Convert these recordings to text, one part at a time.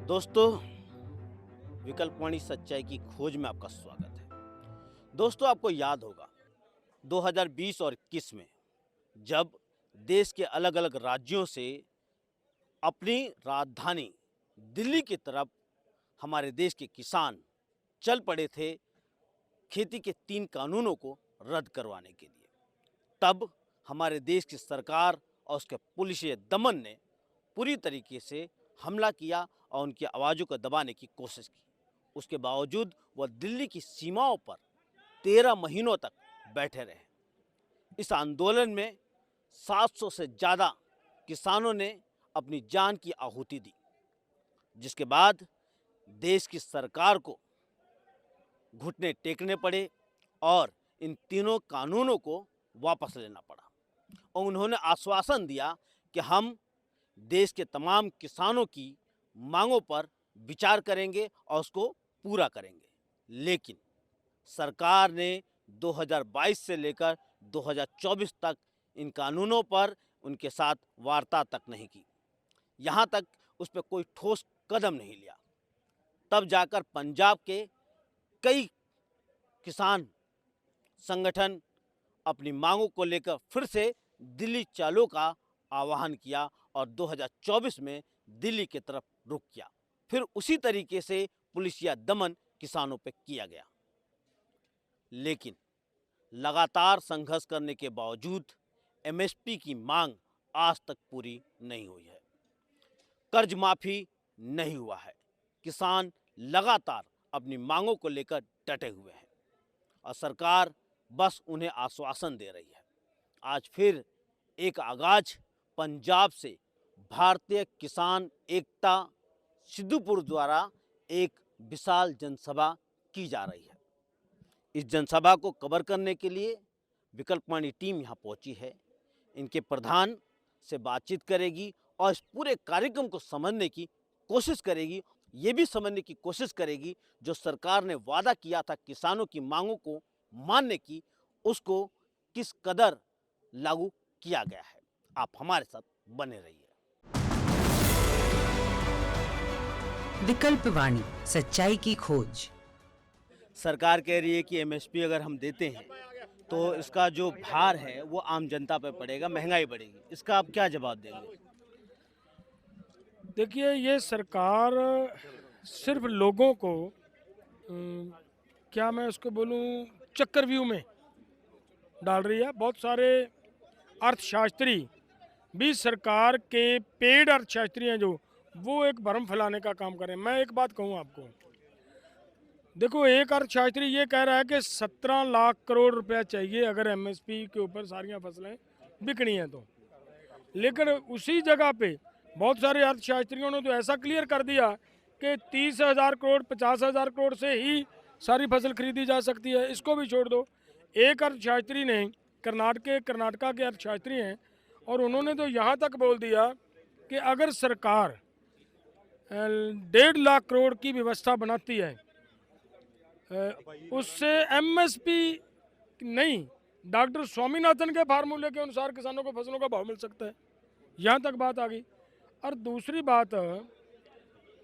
दोस्तों, विकल्पवाणी सच्चाई की खोज में आपका स्वागत है। दोस्तों, आपको याद होगा 2020 और 21 में जब देश के अलग-अलग राज्यों से अपनी राजधानी दिल्ली की तरफ हमारे देश के किसान चल पड़े थे खेती के 3 कानूनों को रद्द करवाने के लिए। तब हमारे देश की सरकार और उसके पुलिसिया दमन ने पूरी तरीके से हमला किया और उनकी आवाज़ों को दबाने की कोशिश की। उसके बावजूद वह दिल्ली की सीमाओं पर 13 महीनों तक बैठे रहे। इस आंदोलन में 700 से ज़्यादा किसानों ने अपनी जान की आहुति दी, जिसके बाद देश की सरकार को घुटने टेकने पड़े और इन तीनों कानूनों को वापस लेना पड़ा। और उन्होंने आश्वासन दिया कि हम देश के तमाम किसानों की मांगों पर विचार करेंगे और उसको पूरा करेंगे। लेकिन सरकार ने 2022 से लेकर 2024 तक इन कानूनों पर उनके साथ वार्ता तक नहीं की, यहाँ तक उस पर कोई ठोस कदम नहीं लिया। तब जाकर पंजाब के कई किसान संगठन अपनी मांगों को लेकर फिर से दिल्ली चलो का आह्वान किया और 2024 में दिल्ली की तरफ रुख किया। फिर उसी तरीके से पुलिसिया दमन किसानों पर किया गया। लेकिन लगातार संघर्ष करने के बावजूद एमएसपी की मांग आज तक पूरी नहीं हुई है। कर्ज माफी नहीं हुआ है। किसान लगातार अपनी मांगों को लेकर डटे हुए हैं और सरकार बस उन्हें आश्वासन दे रही है। आज फिर एक आगाज पंजाब से भारतीय किसान एकता सिद्धूपुर द्वारा एक विशाल जनसभा की जा रही है। इस जनसभा को कवर करने के लिए विकल्पवाणी टीम यहाँ पहुंची है। इनके प्रधान से बातचीत करेगी और इस पूरे कार्यक्रम को समझने की कोशिश करेगी। ये भी समझने की कोशिश करेगी जो सरकार ने वादा किया था किसानों की मांगों को मानने की, उसको किस कदर लागू किया गया है। आप हमारे साथ बने रहिए। विकल्पवाणी सच्चाई की खोज। सरकार कह रही है कि एमएसपी अगर हम देते हैं तो इसका जो भार है वो आम जनता पर पड़ेगा, महंगाई बढ़ेगी। इसका आप क्या जवाब देंगे? देखिए, ये सरकार सिर्फ लोगों को क्या मैं उसको बोलूं, चक्रव्यूह में डाल रही है। बहुत सारे अर्थशास्त्री भी सरकार के पेड अर्थशास्त्री हैं जो वो एक भ्रम फैलाने का काम कर रहे हैं। मैं एक बात कहूं आपको, देखो, एक अर्थशास्त्री ये कह रहा है कि 17 लाख करोड़ रुपया चाहिए अगर एमएसपी के ऊपर सारियां फसलें बिकनी हैं तो। लेकिन उसी जगह पे बहुत सारे अर्थशास्त्रियों ने तो ऐसा क्लियर कर दिया कि 30,000 करोड़ 50,000 करोड़ से ही सारी फसल खरीदी जा सकती है। इसको भी छोड़ दो। एक अर्थशास्त्री ने कर्नाटका के अर्थशास्त्री हैं और उन्होंने तो यहाँ तक बोल दिया कि अगर सरकार 1.5 लाख करोड़ की व्यवस्था बनाती है उससे एमएसपी नहीं, डॉक्टर स्वामीनाथन के फार्मूले के अनुसार किसानों को फसलों का भाव मिल सकता है। यहाँ तक बात आ गई। और दूसरी बात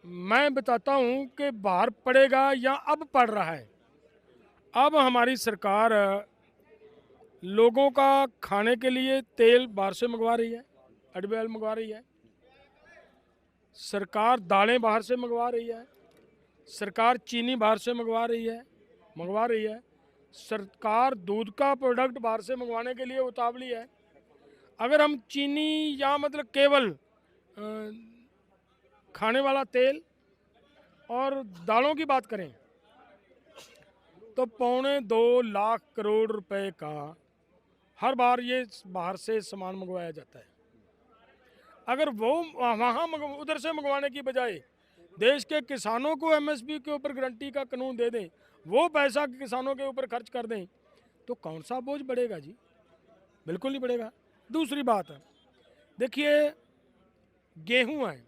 मैं बताता हूँ कि बाहर पड़ेगा या अब पड़ रहा है। अब हमारी सरकार लोगों का खाने के लिए तेल बाहर से मंगवा रही है, अडबे ऑयल मंगवा रही है। सरकार दालें बाहर से मंगवा रही है। सरकार चीनी बाहर से मंगवा रही है। सरकार दूध का प्रोडक्ट बाहर से मंगवाने के लिए उतावली है। अगर हम चीनी या मतलब केवल खाने वाला तेल और दालों की बात करें तो 1.25 लाख करोड़ रुपए का हर बार ये बाहर से सामान मंगवाया जाता है। अगर वो वहाँ उधर से मंगवाने की बजाय देश के किसानों को एमएसपी के ऊपर गारंटी का कानून दे दें, वो पैसा किसानों के ऊपर खर्च कर दें, तो कौन सा बोझ बढ़ेगा जी? बिल्कुल नहीं बढ़ेगा। दूसरी बात है, देखिए, गेहूं है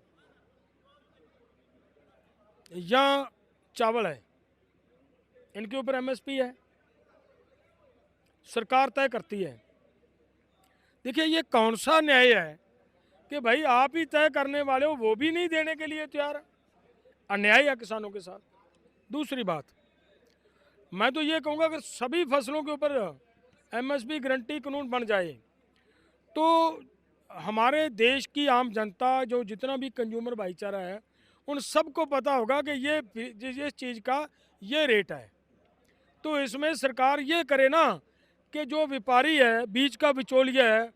या चावल है, इनके ऊपर एमएसपी है, सरकार तय करती है। देखिए, ये कौन सा न्याय है कि भाई आप ही तय करने वाले हो, वो भी नहीं देने के लिए तैयार। अन्याय है किसानों के साथ। दूसरी बात, मैं तो ये कहूँगा अगर सभी फसलों के ऊपर एमएसपी गारंटी कानून बन जाए तो हमारे देश की आम जनता जो जितना भी कंज्यूमर भाईचारा है उन सबको पता होगा कि ये चीज़ का ये रेट है। तो इसमें सरकार ये करे ना कि जो व्यापारी है, बीच का बिचौलिया है,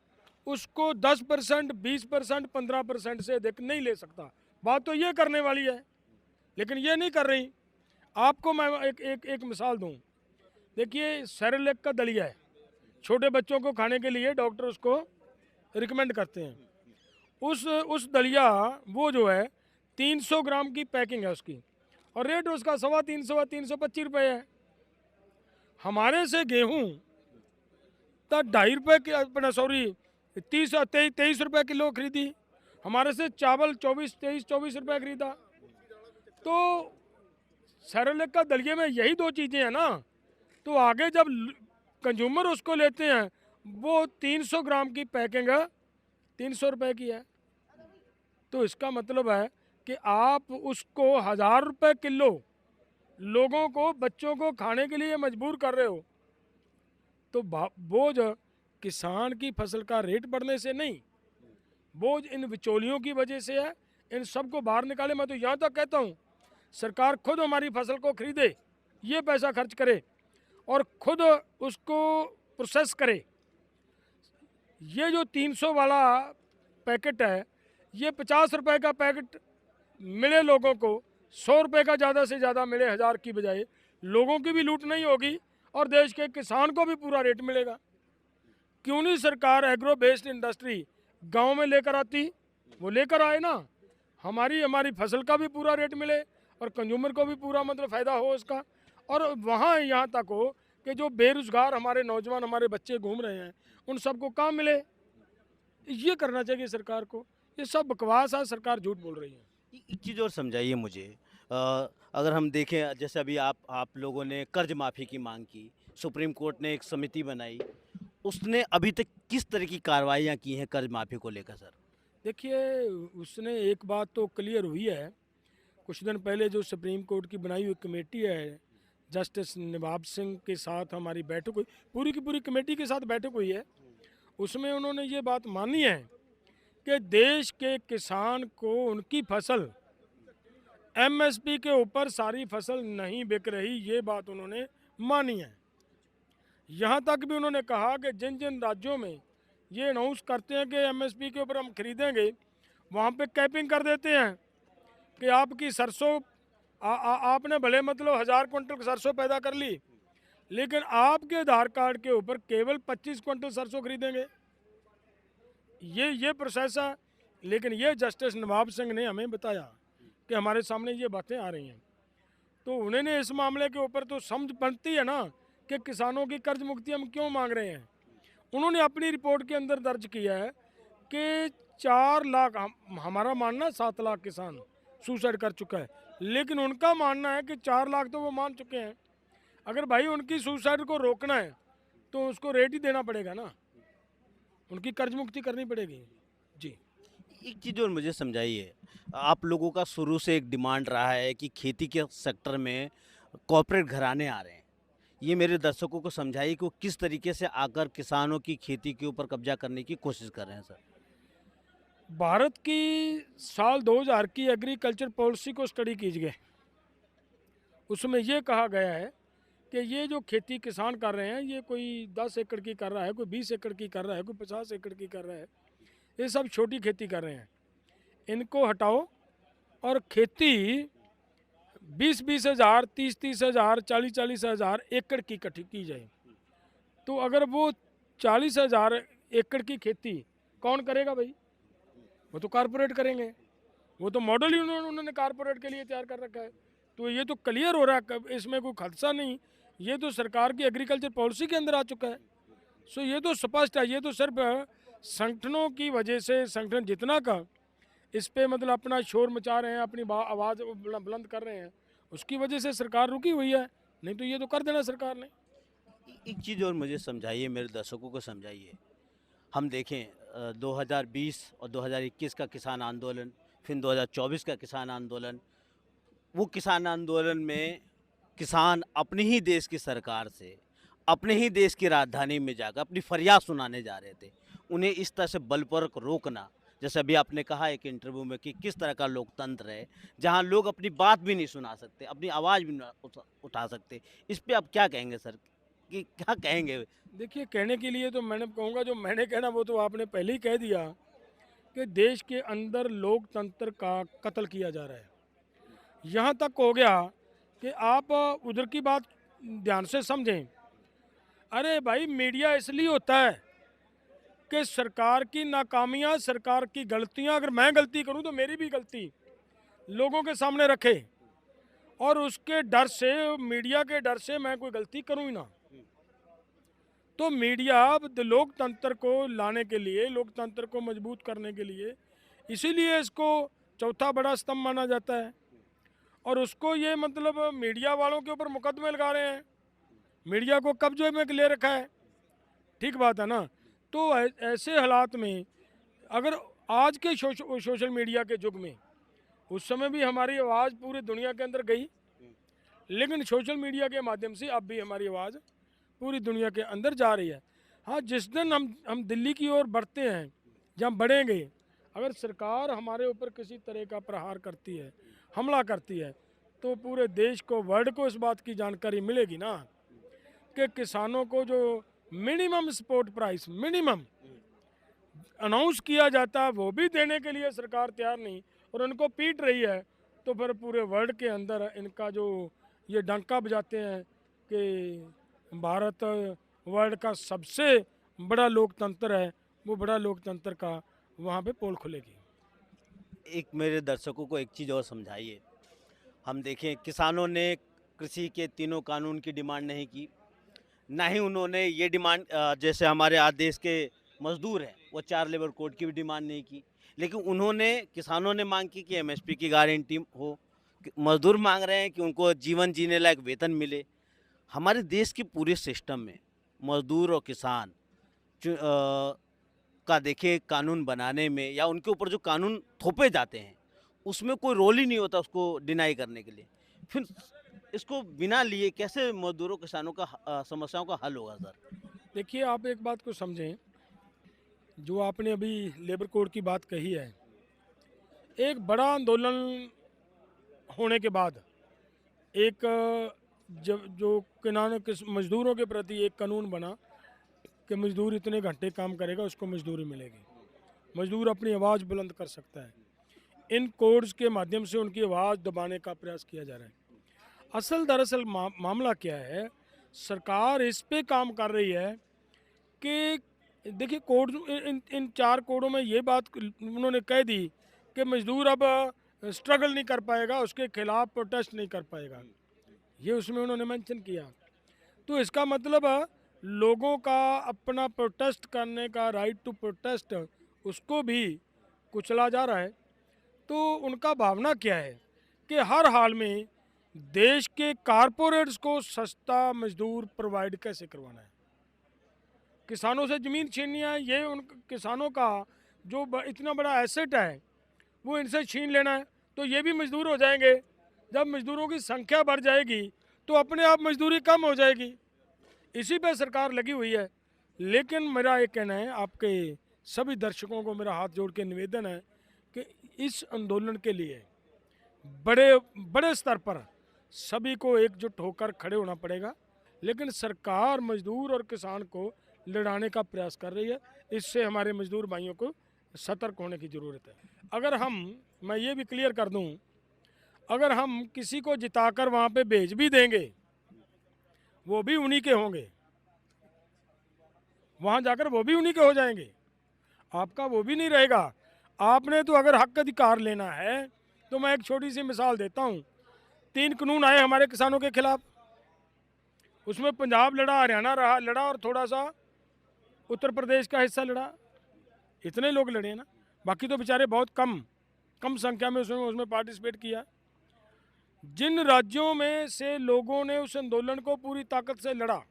उसको 10%, 20%, 15% से अधिक नहीं ले सकता। बात तो ये करने वाली है, लेकिन ये नहीं कर रही। आपको मैं एक मिसाल दूं। देखिए, सेरेलैक का दलिया है, छोटे बच्चों को खाने के लिए डॉक्टर उसको रिकमेंड करते हैं। उस दलिया वो जो है 300 ग्राम की पैकिंग है उसकी, और रेट उसका 325 325 रुपये है। हमारे से गेहूँ तो 2.5 रुपये अपना 23 रुपये किलो खरीदी, हमारे से चावल 23-24 रुपये खरीदा। तो सेरेलैक का दलिये में यही दो चीज़ें हैं ना, तो आगे जब कंज्यूमर उसको लेते हैं वो 300 ग्राम की पैकिंग 300 रुपये की है। तो इसका मतलब है कि आप उसको 1000 रुपये किलो लोगों को, बच्चों को खाने के लिए मजबूर कर रहे हो। तो बोझ किसान की फसल का रेट बढ़ने से नहीं, बोझ इन बिचौलियों की वजह से है। इन सबको बाहर निकाले। मैं तो यहाँ तक कहता हूँ सरकार खुद हमारी फसल को खरीदे, ये पैसा खर्च करे और खुद उसको प्रोसेस करे। ये जो 300 वाला पैकेट है, ये 50 रुपए का पैकेट मिले लोगों को, 100 रुपये का ज़्यादा से ज़्यादा मिले 1000 की बजाय, लोगों की भी लूट नहीं होगी और देश के किसान को भी पूरा रेट मिलेगा। क्यों नहीं सरकार एग्रो बेस्ड इंडस्ट्री गांव में लेकर आती? वो लेकर आए ना, हमारी फसल का भी पूरा रेट मिले और कंज्यूमर को भी पूरा मतलब फ़ायदा हो उसका। और वहाँ यहाँ तक हो कि जो बेरोज़गार हमारे नौजवान, हमारे बच्चे घूम रहे हैं, उन सबको काम मिले। ये करना चाहिए सरकार को। ये सब बकवास है, सरकार झूठ बोल रही है। एक चीज़ और समझाइए मुझे। अगर हम देखें, जैसे अभी आप लोगों ने कर्ज माफ़ी की मांग की, सुप्रीम कोर्ट ने एक समिति बनाई, उसने अभी तक किस तरह की कार्रवाइयाँ की हैं कर्ज माफ़ी को लेकर सर? देखिए, उसने एक बात तो क्लियर हुई है। कुछ दिन पहले जो सुप्रीम कोर्ट की बनाई हुई कमेटी है, जस्टिस नवाब सिंह के साथ हमारी बैठक हुई, पूरी की पूरी कमेटी के साथ बैठक हुई है। उसमें उन्होंने ये बात मानी है कि देश के किसान को उनकी फसल एमएसपी के ऊपर सारी फसल नहीं बिक रही, ये बात उन्होंने मानी है। यहाँ तक भी उन्होंने कहा कि जिन जिन राज्यों में ये अनाउंस करते हैं कि एमएसपी के ऊपर हम खरीदेंगे, वहाँ पे कैपिंग कर देते हैं कि आपकी सरसों आपने भले मतलब 1000 क्विंटल सरसों पैदा कर ली, लेकिन आपके आधार कार्ड के ऊपर केवल 25 क्विंटल सरसों खरीदेंगे। ये प्रोसेस है। लेकिन ये जस्टिस नवाब सिंह ने हमें बताया कि हमारे सामने ये बातें आ रही हैं, तो उन्होंने इस मामले के ऊपर तो समझ बनती है ना कि किसानों की कर्ज मुक्ति हम क्यों मांग रहे हैं। उन्होंने अपनी रिपोर्ट के अंदर दर्ज किया है कि 4 लाख, हमारा मानना 7 लाख किसान सुसाइड कर चुका है, लेकिन उनका मानना है कि 4 लाख तो वो मान चुके हैं। अगर भाई उनकी सुसाइड को रोकना है तो उसको रेट ही देना पड़ेगा ना, उनकी कर्ज मुक्ति करनी पड़ेगी। जी, एक चीज़ और मुझे समझाइए। आप लोगों का शुरू से एक डिमांड रहा है कि खेती के सेक्टर में कॉर्पोरेट घराने आ रहे हैं। ये मेरे दर्शकों को समझाइए कि वो किस तरीके से आकर किसानों की खेती के ऊपर कब्जा करने की कोशिश कर रहे हैं सर। भारत की साल 2000 की एग्रीकल्चर पॉलिसी को स्टडी कीजिए। उसमें ये कहा गया है कि ये जो खेती किसान कर रहे हैं, ये कोई 10 एकड़ की कर रहा है, कोई 20 एकड़ की कर रहा है, कोई 50 एकड़ की कर रहा है, ये सब छोटी खेती कर रहे हैं। इनको हटाओ और खेती 20-20 हज़ार, 30-30 हज़ार, 40-40 हज़ार एकड़ की इकट्ठी की जाए। तो अगर वो 40 हज़ार एकड़ की खेती कौन करेगा भाई? वो तो कारपोरेट करेंगे। वो तो मॉडल ही उन्होंने कारपोरेट के लिए तैयार कर रखा है। तो ये तो क्लियर हो रहा है, इसमें कोई खदशा नहीं, ये तो सरकार की एग्रीकल्चर पॉलिसी के अंदर आ चुका है। सो ये तो स्पष्ट है। ये तो सिर्फ संगठनों की वजह से, संगठन जितना का इस पे मतलब अपना शोर मचा रहे हैं, अपनी आवाज़ बुलंद कर रहे हैं, उसकी वजह से सरकार रुकी हुई है। नहीं तो ये तो कर देना सरकार ने। एक चीज़ और मुझे समझाइए, मेरे दर्शकों को समझाइए। हम देखें 2020 और 2021 का किसान आंदोलन, फिर 2024 का किसान आंदोलन, वो किसान आंदोलन में किसान अपने ही देश की सरकार से, अपने ही देश की राजधानी में जाकर अपनी फरियाद सुनाने जा रहे थे। उन्हें इस तरह से बलपूर्वक रोकना, जैसे अभी आपने कहा एक इंटरव्यू में कि किस तरह का लोकतंत्र है, जहां लोग अपनी बात भी नहीं सुना सकते, अपनी आवाज़ भी ना उठा सकते। इस पे आप क्या कहेंगे सर? कि क्या कहेंगे? देखिए, कहने के लिए तो मैंने कहूँगा, जो मैंने कहना वो तो आपने पहले ही कह दिया कि देश के अंदर लोकतंत्र का कत्ल किया जा रहा है। यहाँ तक हो गया कि आप उधर की बात ध्यान से समझें। अरे भाई, मीडिया इसलिए होता है कि सरकार की नाकामियाँ, सरकार की गलतियाँ, अगर मैं गलती करूँ तो मेरी भी गलती लोगों के सामने रखे, और उसके डर से, मीडिया के डर से मैं कोई गलती करूँ ही ना। तो मीडिया अब लोकतंत्र को लाने के लिए, लोकतंत्र को मजबूत करने के लिए, इसीलिए इसको चौथा बड़ा स्तंभ माना जाता है। और उसको ये मतलब मीडिया वालों के ऊपर मुकदमे लगा रहे हैं, मीडिया को कब्जे में ले रखा है। ठीक बात है ना। तो ऐसे हालात में अगर आज के सोशल मीडिया के युग में, उस समय भी हमारी आवाज़ पूरी दुनिया के अंदर गई, लेकिन सोशल मीडिया के माध्यम से अब भी हमारी आवाज़ पूरी दुनिया के अंदर जा रही है। हाँ, जिस दिन हम दिल्ली की ओर बढ़ते हैं, जहाँ बढ़ेंगे, अगर सरकार हमारे ऊपर किसी तरह का प्रहार करती है, हमला करती है, तो पूरे देश को, वर्ल्ड को इस बात की जानकारी मिलेगी ना कि किसानों को जो minimum support price, minimum announce किया जाता है, वो भी देने के लिए सरकार तैयार नहीं, और उनको पीट रही है। तो फिर पूरे वर्ल्ड के अंदर इनका जो ये डंका बजाते हैं कि भारत वर्ल्ड का सबसे बड़ा लोकतंत्र है, वो बड़ा लोकतंत्र का वहाँ पे पोल खुलेगी। एक मेरे दर्शकों को एक चीज़ और समझाइए। हम देखें, किसानों ने कृषि के तीनों कानून की डिमांड नहीं की, ना ही उन्होंने ये डिमांड जैसे हमारे आज देश के मजदूर हैं वो 4 लेबर कोड की भी डिमांड नहीं की, लेकिन उन्होंने, किसानों ने मांग की कि एमएसपी की गारंटी हो। मजदूर मांग रहे हैं कि उनको जीवन जीने लायक वेतन मिले। हमारे देश के पूरे सिस्टम में मजदूर और किसान का देखे कानून बनाने में, या उनके ऊपर जो कानून थोपे जाते हैं उसमें कोई रोल ही नहीं होता उसको डिनाई करने के लिए। फिर इसको बिना लिए कैसे मजदूरों किसानों का समस्याओं का हल होगा सर? देखिए, आप एक बात को समझें, जो आपने अभी लेबर कोड की बात कही है, एक बड़ा आंदोलन होने के बाद एक जब जो मजदूरों के प्रति एक कानून बना कि मजदूर इतने घंटे काम करेगा, उसको मजदूरी मिलेगी, मजदूर अपनी आवाज़ बुलंद कर सकता है। इन कोड्स के माध्यम से उनकी आवाज़ दबाने का प्रयास किया जा रहा है। दरअसल मामला क्या है, सरकार इस पे काम कर रही है कि देखिए, कोड इन 4 कोडों में ये बात उन्होंने कह दी कि मजदूर अब स्ट्रगल नहीं कर पाएगा, उसके खिलाफ प्रोटेस्ट नहीं कर पाएगा, ये उसमें उन्होंने मेंशन किया। तो इसका मतलब लोगों का अपना प्रोटेस्ट करने का राइट टू प्रोटेस्ट, उसको भी कुचला जा रहा है। तो उनका भावना क्या है कि हर हाल में देश के कारपोरेट्स को सस्ता मजदूर प्रोवाइड कैसे करवाना है, किसानों से ज़मीन छीननी है, ये उन किसानों का जो इतना बड़ा एसेट है वो इनसे छीन लेना है। तो ये भी मजदूर हो जाएंगे। जब मजदूरों की संख्या बढ़ जाएगी तो अपने आप मजदूरी कम हो जाएगी। इसी पे सरकार लगी हुई है। लेकिन मेरा ये कहना है, आपके सभी दर्शकों को मेरा हाथ जोड़ के निवेदन है कि इस आंदोलन के लिए बड़े बड़े स्तर पर सभी को एकजुट होकर खड़े होना पड़ेगा। लेकिन सरकार मजदूर और किसान को लड़ाने का प्रयास कर रही है। इससे हमारे मजदूर भाइयों को सतर्क होने की ज़रूरत है। अगर मैं ये भी क्लियर कर दूं, अगर हम किसी को जिताकर वहाँ पे भेज भी देंगे, वो भी उन्हीं के होंगे, वहाँ जाकर वो भी उन्हीं के हो जाएंगे, आपका वो भी नहीं रहेगा। आपने तो अगर हक अधिकार लेना है, तो मैं एक छोटी सी मिसाल देता हूँ। 3 कानून आए हमारे किसानों के खिलाफ, उसमें पंजाब लड़ा, हरियाणा लड़ा, और थोड़ा सा उत्तर प्रदेश का हिस्सा लड़ा। इतने लोग लड़े ना, बाकी तो बेचारे बहुत कम संख्या में उसमें पार्टिसिपेट किया। जिन राज्यों में से लोगों ने उस आंदोलन को पूरी ताकत से लड़ा,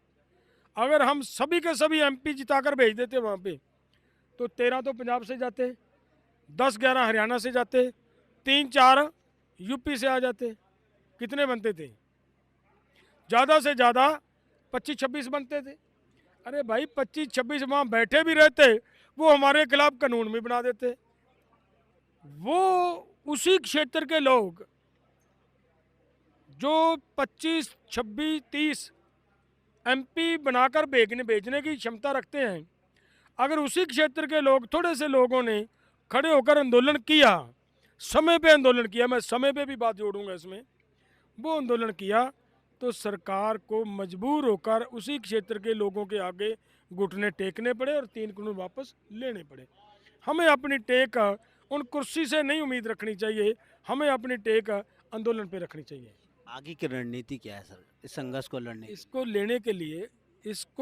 अगर हम सभी के सभी एमपी जिताकर भेज देते वहाँ पे, तो 13 तो पंजाब से जाते, 10-11 हरियाणा से जाते, 3-4 यूपी से आ जाते। कितने बनते थे? ज़्यादा से ज़्यादा 25-26 बनते थे। अरे भाई 25-26 वहाँ बैठे भी रहते, वो हमारे खिलाफ कानून भी बना देते। वो उसी क्षेत्र के लोग जो 25, 26, 30 एमपी बनाकर भेजने की क्षमता रखते हैं, अगर उसी क्षेत्र के लोग, थोड़े से लोगों ने खड़े होकर आंदोलन किया, समय पे आंदोलन किया, मैं समय पे भी बात जोड़ूंगा इसमें, वो आंदोलन किया, तो सरकार को मजबूर होकर उसी क्षेत्र के लोगों के आगे घुटने टेकने पड़े और 3 कानून वापस लेने पड़े। हमें अपनी टेक उन कुर्सी से नहीं उम्मीद रखनी चाहिए, हमें अपनी टेक आंदोलन पे रखनी चाहिए। आगे की रणनीति क्या है सर इस संघर्ष को लड़ने की? इसको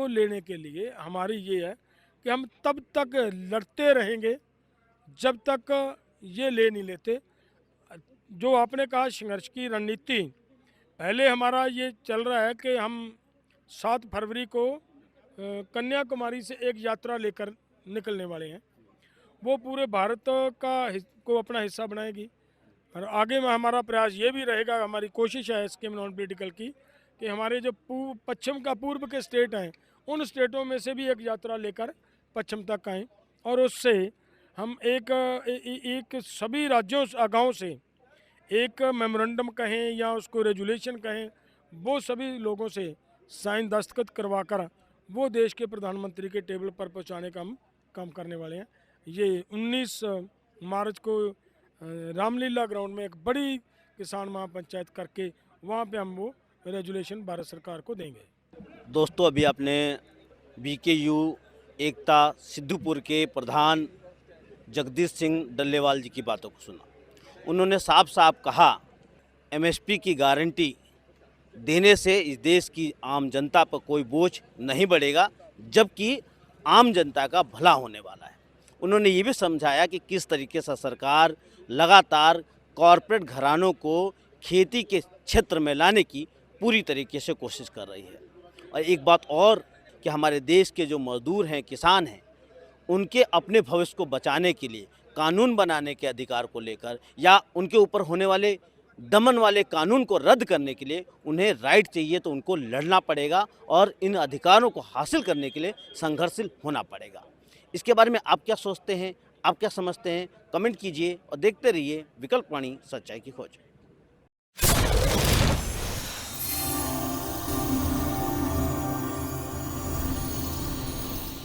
लेने के लिए हमारी ये है कि हम तब तक लड़ते रहेंगे जब तक ये ले नहीं लेते। जो आपने कहा संघर्ष की रणनीति, पहले हमारा ये चल रहा है कि हम 7 फरवरी को कन्याकुमारी से एक यात्रा लेकर निकलने वाले हैं। वो पूरे भारत को अपना हिस्सा बनाएगी और आगे में हमारा प्रयास ये भी रहेगा, हमारी कोशिश है स्कीम नॉन पॉलिटिकल की, कि हमारे जो पश्चिम का पूर्व के स्टेट हैं, उन स्टेटों में से भी एक यात्रा लेकर पश्चिम तक आएँ और उससे हम एक सभी राज्यों गाँव से एक मेमोरेंडम कहें या उसको रेजुलेशन कहें, वो सभी लोगों से साइन दस्तखत करवाकर वो देश के प्रधानमंत्री के टेबल पर पहुंचाने का हम काम करने वाले हैं। ये 19 मार्च को रामलीला ग्राउंड में एक बड़ी किसान महापंचायत करके वहाँ पे हम वो रेजुलेशन भारत सरकार को देंगे। दोस्तों, अभी आपने बीकेयू एकता सिद्धूपुर के प्रधान जगदीश सिंह डल्लेवाल जी की बातों को सुना। उन्होंने साफ साफ कहा, एमएसपी की गारंटी देने से इस देश की आम जनता पर कोई बोझ नहीं बढ़ेगा, जबकि आम जनता का भला होने वाला है। उन्होंने ये भी समझाया कि किस तरीके से सरकार लगातार कॉरपोरेट घरानों को खेती के क्षेत्र में लाने की पूरी तरीके से कोशिश कर रही है। और एक बात और कि हमारे देश के जो मजदूर हैं, किसान हैं, उनके अपने भविष्य को बचाने के लिए कानून बनाने के अधिकार को लेकर या उनके ऊपर होने वाले दमन वाले कानून को रद्द करने के लिए उन्हें राइट चाहिए, तो उनको लड़ना पड़ेगा और इन अधिकारों को हासिल करने के लिए संघर्षशील होना पड़ेगा। इसके बारे में आप क्या सोचते हैं, आप क्या समझते हैं, कमेंट कीजिए और देखते रहिए विकल्प वाणी, सच्चाई की खोज।